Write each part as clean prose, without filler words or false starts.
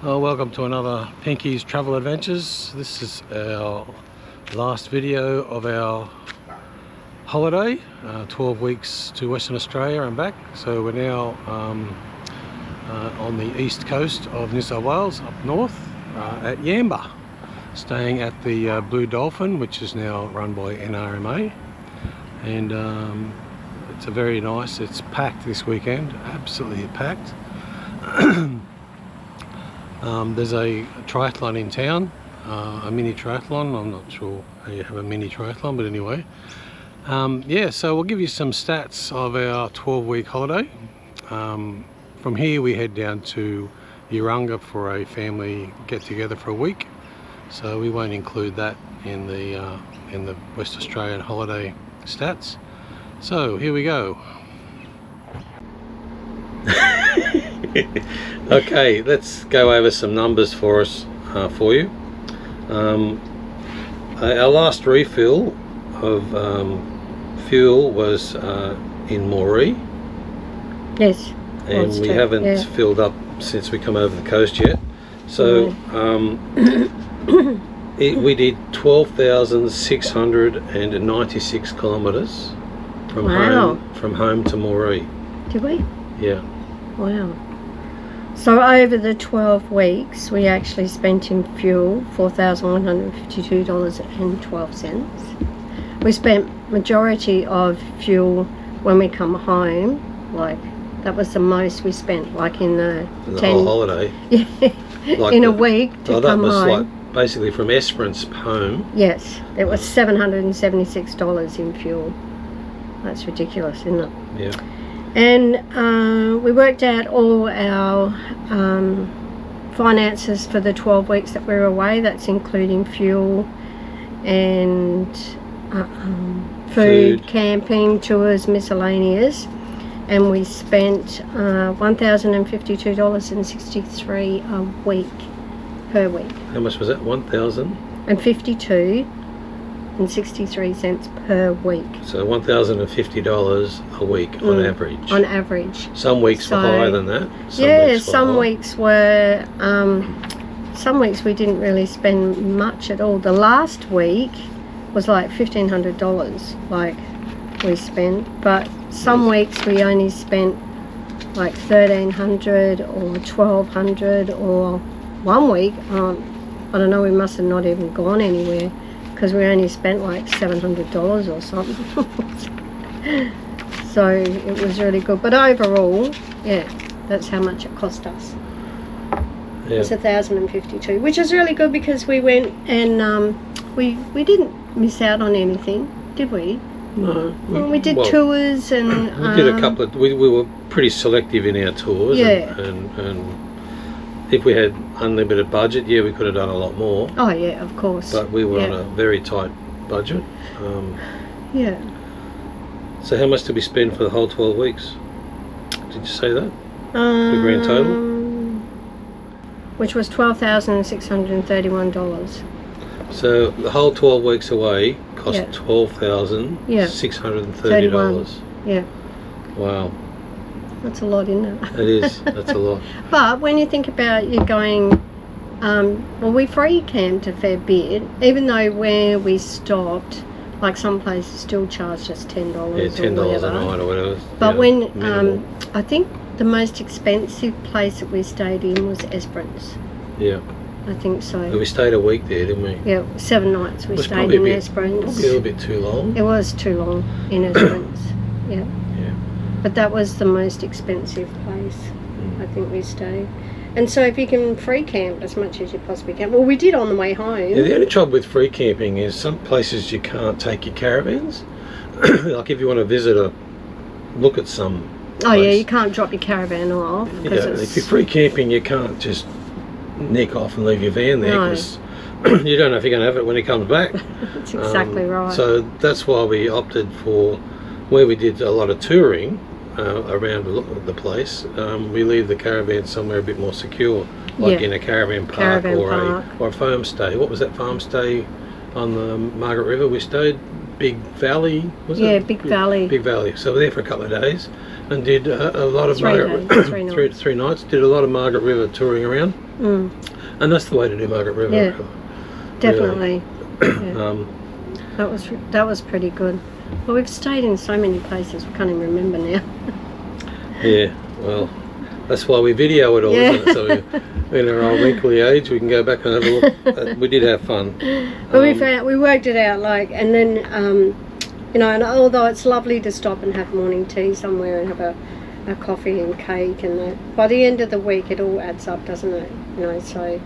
Welcome to another Pinky's Travel Adventures. This is our last video of our holiday, 12 weeks to Western Australia and back. So we're now on the east coast of New South Wales, up north at Yamba, staying at the Blue Dolphin, which is now run by NRMA, and it's a very nice, it's packed this weekend, absolutely packed. There's a triathlon in town, a mini triathlon. I'm not sure how you have a mini triathlon, but anyway. Yeah, so we'll give you some stats of our 12-week holiday. From here we head down to Urunga for a family get-together for a week. So we won't include that in the West Australian holiday stats. So here we go. Okay, let's go over some numbers for us, for you. Our last refill of fuel was in Moree. Yes. And we haven't filled up since we come over the coast yet. So we did 12,696 kilometres from home to Moree. Did we? Yeah. Wow. So over the 12 weeks, we actually spent in fuel $4,152.12. We spent majority of fuel when we come home, like that was the most we spent, like in the whole holiday. Yeah, like in a week to come home. Like basically from Esperance home. Yes, it was $776 in fuel. That's ridiculous, isn't it? Yeah. And we worked out all our finances for the 12 weeks that we were away. That's including fuel and food, camping, tours, miscellaneous. And we spent $1,052.63 a week, per week. How much was that? 1,052.63 per week. So $1,050 a week on average. On average. Some weeks were higher than that. Some weeks we didn't really spend much at all. The last week was like $1,500, like we spent, but some weeks we only spent like $1,300 or $1,200, or one week, I don't know, we must have not even gone anywhere, because we only spent like $700 or something. So it was really good. But overall, yeah, that's how much it cost us. Yeah. It's $1,052, which is really good, because we went and we didn't miss out on anything, did we? No. We did tours, and we did a couple of. We were pretty selective in our tours. Yeah. And if we had unlimited budget, yeah, we could have done a lot more. Oh yeah, of course. But we were on a very tight budget. Yeah. So how much did we spend for the whole 12 weeks? Did you say that? The grand total? Which was $12,631. So the whole 12 weeks away cost $12,630. Yeah. Wow. That's a lot, isn't it? It is. That's a lot. But when you think about you going, well, we free camped a fair bit, even though where we stopped, like some places still charged us $10 $10 a night or whatever. But I think the most expensive place that we stayed in was Esperance. Yeah. I think so. We stayed a week there, didn't we? Yeah, 7 nights we stayed in Esperance. Probably a little bit too long. It was too long in Esperance. Yeah. Yeah. But that was the most expensive place I think we stayed. And so if you can free camp as much as you possibly can. Well, we did on the way home. Yeah, the only trouble with free camping is some places you can't take your caravans. Like if you want to look at some place. Oh yeah, you can't drop your caravan off. If you're free camping, you can't just nick off and leave your van there, because you don't know if you're going to have it when he comes back. That's exactly right. So that's why we opted for, where we did a lot of touring around the place, we leave the caravan somewhere a bit more secure, like in a caravan park, or a farm stay. What was that farm stay on the Margaret River we stayed? Big Valley, was it? Yeah, Big Valley. Big Valley. So we're there for a couple of days and did a lot of three nights. Did a lot of Margaret River touring around. And that's the way to do Margaret River. Yeah, definitely. Really. Yeah. That was pretty good. Well, we've stayed in so many places we can't even remember now. Yeah, well, that's why we video it all, isn't it? So in our old wrinkly age, we can go back and have a look. We did have fun. But we worked it out, like, and then you know, and although it's lovely to stop and have morning tea somewhere and have a coffee and cake, and that, by the end of the week it all adds up, doesn't it? You know, so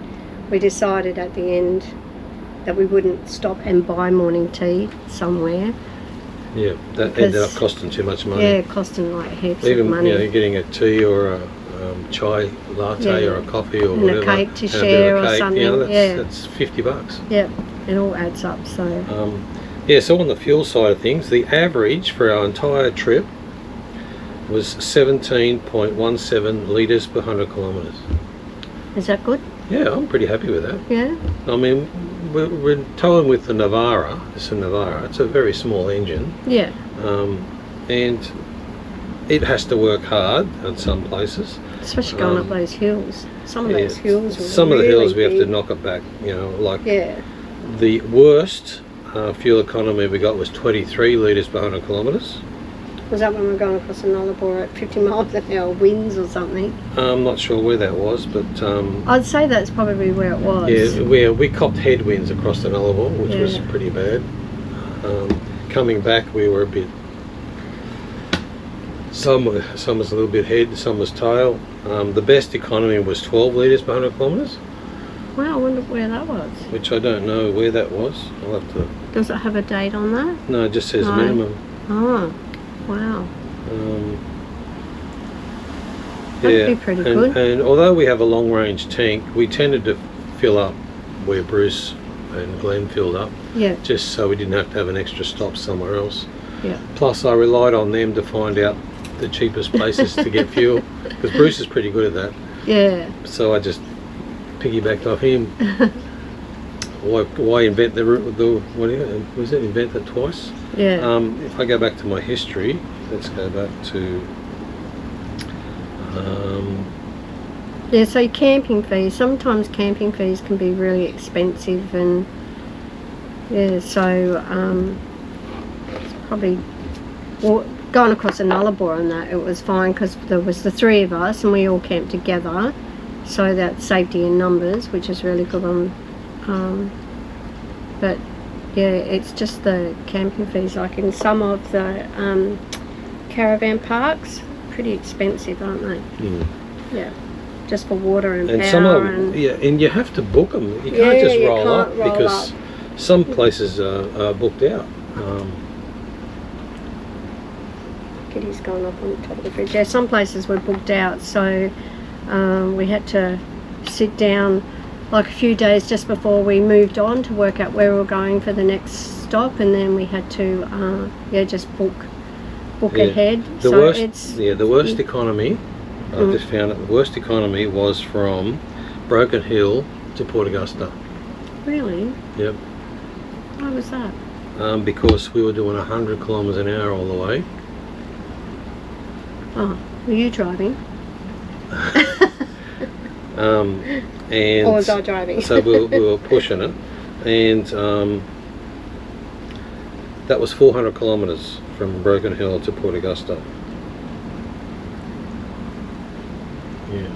we decided at the end that we wouldn't stop and buy morning tea somewhere. Yeah, that ended up costing too much money. Yeah, costing like heaps Even, of money. you know, getting a tea or a chai latte or a coffee or and whatever. a cake to and share a bit of or cake, something. you know, that's $50. Yep, it all adds up. So yeah, so on the fuel side of things, the average for our entire trip was 17.17 litres per 100 kilometres. is that good? Yeah, I'm pretty happy with that. Yeah. I mean, we're towing with the Navara. It's a Navara. It's a very small engine. Yeah. And it has to work hard in some places. Especially going up those hills. Some of those hills were Some of the really hills we have to big. knock it back, you know, like Yeah. the worst fuel economy we got was 23 litres per 100 kilometres. Was that when we were going across the Nullarbor at 50 miles an hour winds or something? I'm not sure where that was, but I'd say that's probably where it was. yeah, we copped headwinds across the Nullarbor, which was Yeah. pretty bad. Coming back, we were a bit. Some was a little bit head, some was tail. The best economy was 12 litres per 100 kilometres, Wow, I wonder where that was. which I don't know where that was. I'll have to. Does it have a date on that? No, it just says No. minimum. Oh, wow. That'd Yeah, be pretty and, good. and although we have a long range tank, we tended to fill up where Bruce and Glenn filled up, Yeah, just so we didn't have to have an extra stop somewhere else. yeah. Plus, I relied on them to find out the cheapest places to get fuel, because Bruce is pretty good at that. Yeah. So I just piggybacked off him. Why invent the what was it? Invent it twice? Yeah. If I go back to my history, let's go back to. Yeah, so camping fees, sometimes camping fees can be really expensive, and yeah, so it's probably, well, going across the Nullarbor and that, it was fine because there was the three of us and we all camped together, so that's safety in numbers, which is really good on, but yeah, it's just the camping fees, like in some of the caravan parks, pretty expensive, aren't they? Yeah, just for water and power. Some of them, yeah, and you have to book them. You can't just roll up because some places are booked out. Kitty's gone up on the top of the fridge. Yeah, some places were booked out, so we had to sit down like a few days just before we moved on to work out where we were going for the next stop, and then we had to just book ahead. The so worst, the worst economy. I just found it. The worst economy was from Broken Hill to Port Augusta. Really? Yep. Why was that? Because we were doing 100 kilometres an hour all the way. Oh, were you driving? And or was I driving? So we were pushing it, and that was 400 kilometres from Broken Hill to Port Augusta. Yeah.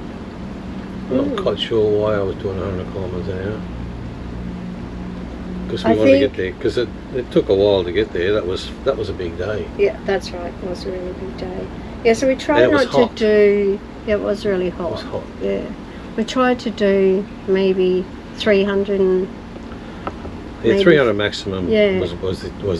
I'm not quite sure why I was doing 100 kilometres an hour. Because we wanted to get there. Because it took a while to get there. That was a big day. Yeah, that's right. It was a really big day. Yeah, so we tried not to do. Yeah, it was really hot. It was hot. Yeah, we tried to do maybe 300. Yeah, 300 maximum Yeah. was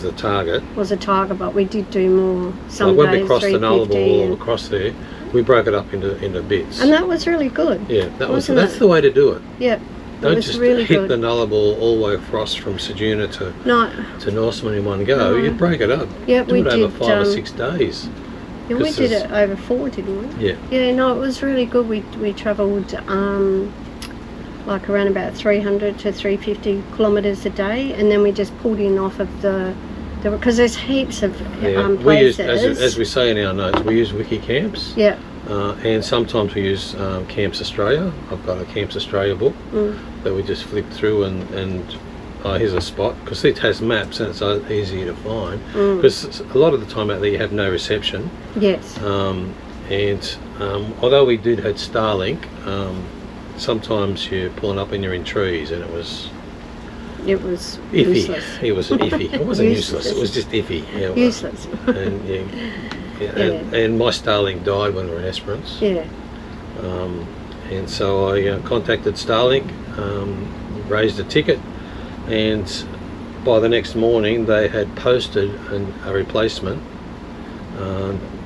the target. Was a target, but we did do more. Some Like when days we crossed the 350 Nullarbor all across there, we broke it up into bits. and that was really good. Yeah, that's it? the way to do it. Yeah, Don't it was just really hit good. the Nullarbor all the way across from Ceduna to Norseman in one go. No. You break it up. Yeah, do we it over did, 5 or 6 days. Yeah, we 'Cause did there's- it over 4, didn't we? Yeah. Yeah, no, it was really good. We travelled like around about 300 to 350 kilometres a day, and then we just pulled in off of the because there's heaps of we use, places. as we say in our notes, we use Wiki Camps. Yeah. And sometimes we use Camps Australia. I've got a Camps Australia book that we just flip through and here's a spot, because it has maps and it's easier to find, because a lot of the time out there you have no reception. Yes. And although we did have Starlink, sometimes you're pulling up and you're in trees, and it was iffy. Useless. It was iffy. It wasn't useless. It was just iffy. Yeah, useless. And my Starlink died when we were in Esperance. Yeah. And so I contacted Starlink, raised a ticket, and by the next morning they had posted a replacement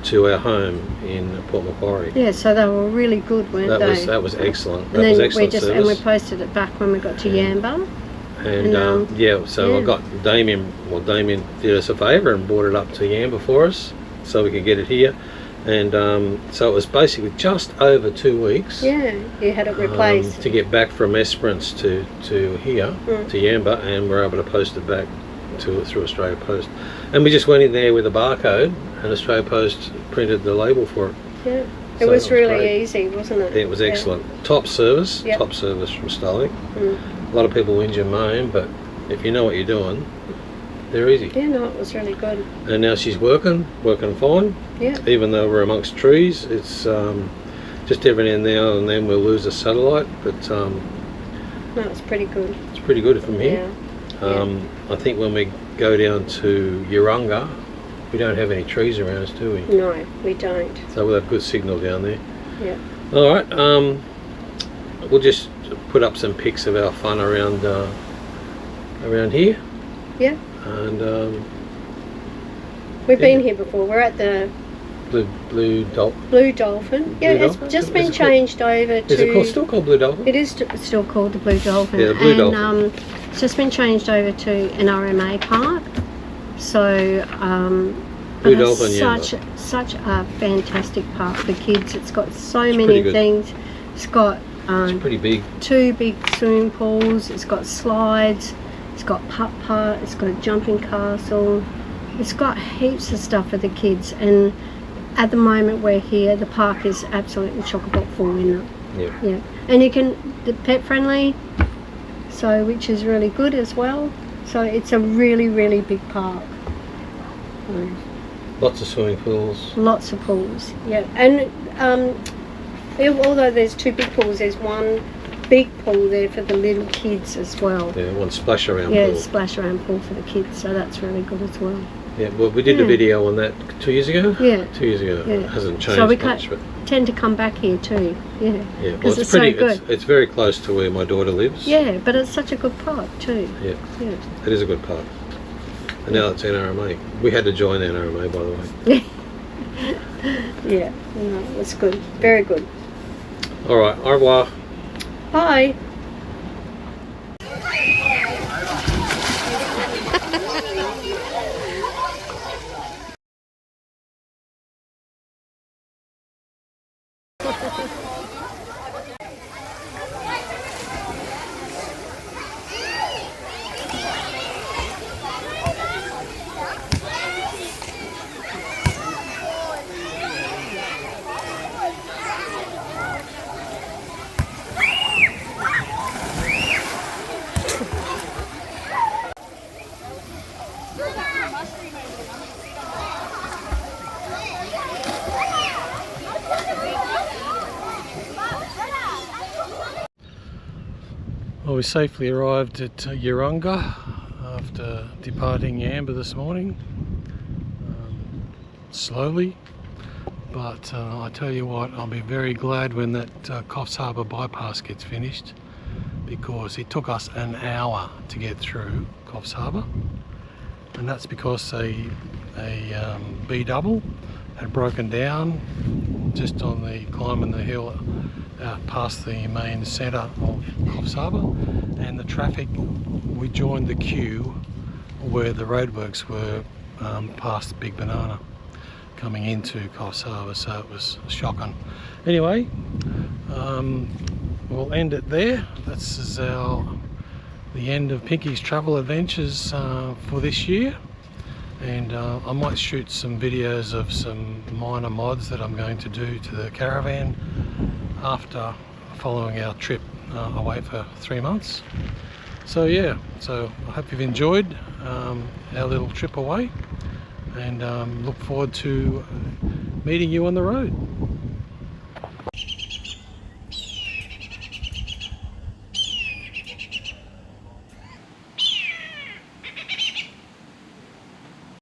to our home in Port Macquarie. Yeah, so they were really good, weren't they? That was excellent. That was excellent service. And we posted it back when we got to Yamba. And I got Damien did us a favour and brought it up to Yamba for us so we could get it here. And so it was basically just over 2 weeks. Yeah, you had it replaced. To get back from Esperance to here, to Yamba, and we're able to post it back through Australia Post. And we just went in there with a barcode, and Australia Post printed the label for it. Yeah, it was really easy, wasn't it? It was excellent. Top service from Starlink. A lot of people whinge and moan, but if you know what you're doing, they're easy. Yeah, no, it was really good. And now she's working fine. Yeah. Even though we're amongst trees, it's just every now and then we'll lose a satellite, but no, it's pretty good. It's pretty good from here. Yeah. I think when we go down to Urunga, we don't have any trees around us, do we? No, we don't. So we'll have good signal down there. Yeah. All right. We'll just put up some pics of our fun around here. Yeah. And we've been here before. We're at the Blue Dolphin. Blue Dolphin. Yeah, it's just been changed over to. Is it still called Blue Dolphin? It is still called the Blue Dolphin. Yeah, the Blue Dolphin. It's just been changed over to an RMA park. So Blue Dolphin, such a fantastic park for kids. It's got so many things. It's got it's pretty big. 2 big swimming pools. It's got slides. It's got putt-putt. It's got a jumping castle. It's got heaps of stuff for the kids. And at the moment we're here, the park is absolutely chock-a-block full, isn't it? Yeah. And the pet friendly, so which is really good as well. So it's a really, really big park. Lots of swimming pools. Lots of pools, yeah. And although there's 2 big pools, there's one big pool there for the little kids as well. Yeah, one splash around pool. Yeah, splash around pool for the kids, so that's really good as well. Yeah, well, we did a video on that 2 years ago. Yeah. 2 years ago. Yeah. It hasn't changed so we much. But tend to come back here too. Yeah. Yeah, well, it's pretty so good. good. It's very close to where my daughter lives. Yeah, but it's such a good park too. Yeah. Yeah. It is a good park. And now it's NRMA. We had to join NRMA, by the way. Yeah, no, it's good. Very good. All right, au revoir. Bye. Well, we safely arrived at Urunga after departing Yamba this morning, slowly, but I tell you what, I'll be very glad when that Coffs Harbour bypass gets finished, because it took us an hour to get through Coffs Harbour, and that's because a B-double had broken down just on the climbing the hill past the main centre of Coffs Harbour, and the traffic, we joined the queue where the roadworks were past Big Banana coming into Coffs Harbour, so it was shocking. Anyway, we'll end it there. This is the end of Pinky's travel adventures for this year. and I might shoot some videos of some minor mods that I'm going to do to the caravan after following our trip away for 3 months. So yeah, so I hope you've enjoyed our little trip away, and look forward to meeting you on the road.